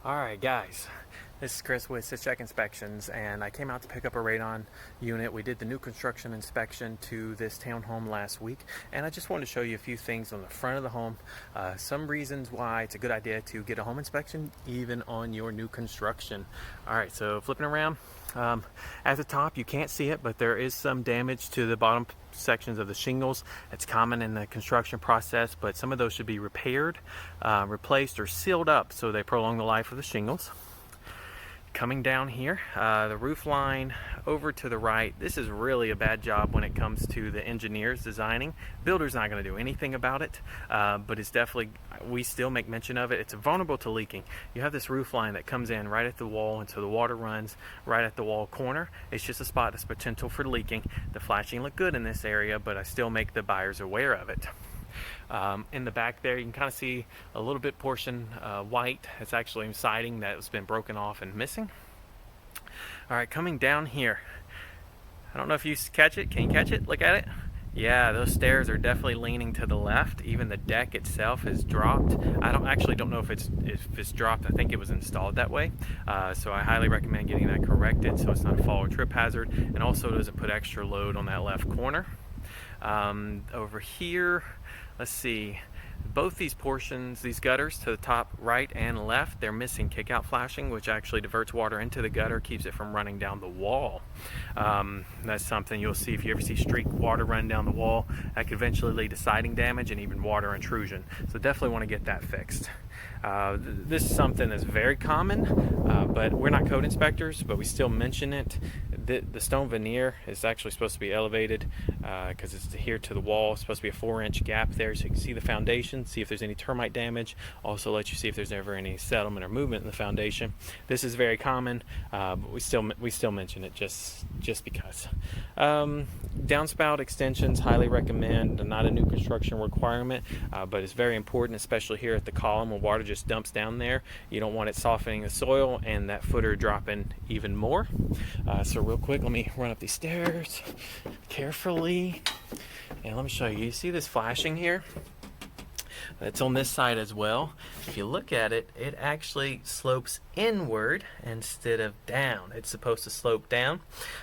Alright guys, this is Chris with Check Inspections, and I came out to pick up a radon unit. We did the new construction inspection to this townhome last week, and I just wanted to show you a few things on the front of the home, some reasons why it's a good idea to get a home inspection even on your new construction. Alright, so flipping around, at the top you can't see it, but there is some damage to the bottom sections of the shingles. It's common in the construction process, but some of those should be repaired, replaced, or sealed up so they prolong the life of the shingles. Coming down here, the roof line over to the right, this is really a bad job when it comes to the engineers designing. Builder's not going to do anything about it, but it's definitely, we still make mention of it. It's vulnerable to leaking. You have this roof line that comes in right at the wall, and so the water runs right at the wall corner. It's just a spot that's potential for leaking. The flashing looked good in this area, but I still make the buyers aware of it. In the back there you can kind of see a little bit portion white. It's actually siding that has been broken off and missing. Alright, coming down here, I don't know if you catch it. Can you catch it? Look at it. Yeah, those stairs are definitely leaning to the left. Even the deck itself has dropped. I don't know if it's dropped. I think it was installed that way. So I highly recommend getting that corrected so it's not a fall or trip hazard, and also doesn't put extra load on that left corner. Over here, let's see, both these portions, these gutters to the top right and left, they're missing kick-out flashing, which actually diverts water into the gutter, keeps it from running down the wall. That's something you'll see if you ever see streak water run down the wall. That could eventually lead to siding damage and even water intrusion. So definitely want to get that fixed. This is something that's very common, but we're not code inspectors, but we still mention it. The stone veneer is actually supposed to be elevated because it's here to the wall. It's supposed to be a 4-inch gap there so you can see the foundation, see if there's any termite damage, also let you see if there's ever any settlement or movement in the foundation. This is very common, but we still mention it just because. Downspout extensions, highly recommend. Not a new construction requirement, but it's very important, especially here at the column where water just dumps down there. You don't want it softening the soil and that footer dropping even more. So real quick, let me run up these stairs carefully, and let me show you. You see this flashing here? It's on this side as well. If you look at it, it actually slopes inward instead of down. It's supposed to slope down.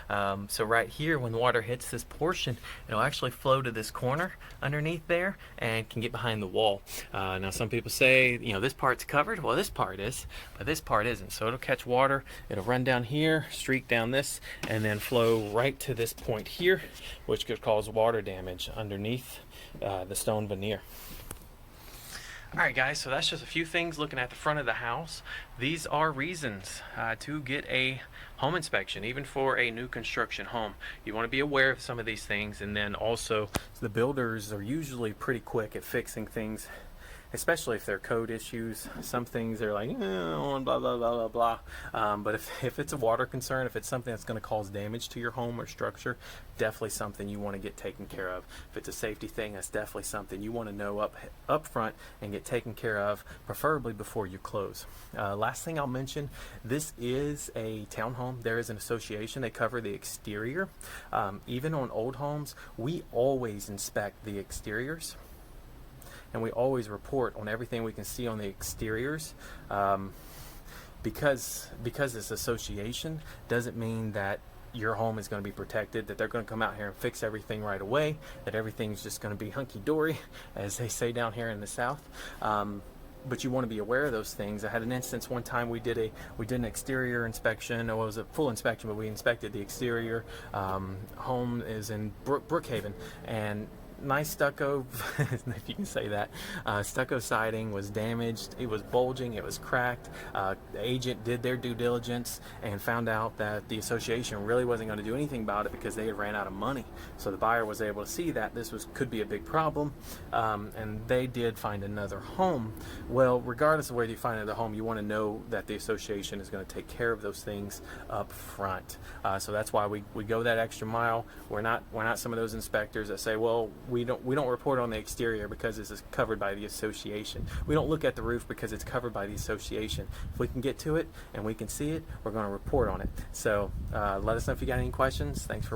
So right here, when the water hits this portion, it'll actually flow to this corner underneath there and can get behind the wall. Now some people say, you know, this part's covered. Well, this part is, but this part isn't. So it'll catch water, it'll run down here, streak down this, and then flow right to this point here, which could cause water damage underneath the stone veneer. Alright guys, so that's just a few things looking at the front of the house. These are reasons to get a home inspection, even for a new construction home. You want to be aware of some of these things, and then also the builders are usually pretty quick at fixing things, especially if they're code issues. Some things they're like, blah, blah, blah, blah, blah. But if it's a water concern, if it's something that's going to cause damage to your home or structure, definitely something you want to get taken care of. If it's a safety thing, that's definitely something you want to know up front and get taken care of, preferably before you close. Last thing I'll mention, this is a townhome. There is an association. They cover the exterior. Even on old homes, we always inspect the exteriors, and we always report on everything we can see on the exteriors. Because this association doesn't mean that your home is going to be protected, that they're going to come out here and fix everything right away, that everything's just going to be hunky-dory, as they say down here in the South. But you want to be aware of those things. I had an instance one time we did an exterior inspection. It was a full inspection, but we inspected the exterior. Home is in Brookhaven, and nice stucco, if you can say that. Stucco siding was damaged. It was bulging. It was cracked. The agent did their due diligence and found out that the association really wasn't going to do anything about it because they had ran out of money. So the buyer was able to see that this could be a big problem, and they did find another home. Well, regardless of where you find another home, you want to know that the association is going to take care of those things up front. So that's why we go that extra mile. We're not some of those inspectors that say, well, we don't report on the exterior because this is covered by the association. We don't look at the roof because it's covered by the association. If we can get to it and we can see it, we're going to report on it. So let us know if you got any questions. Thanks for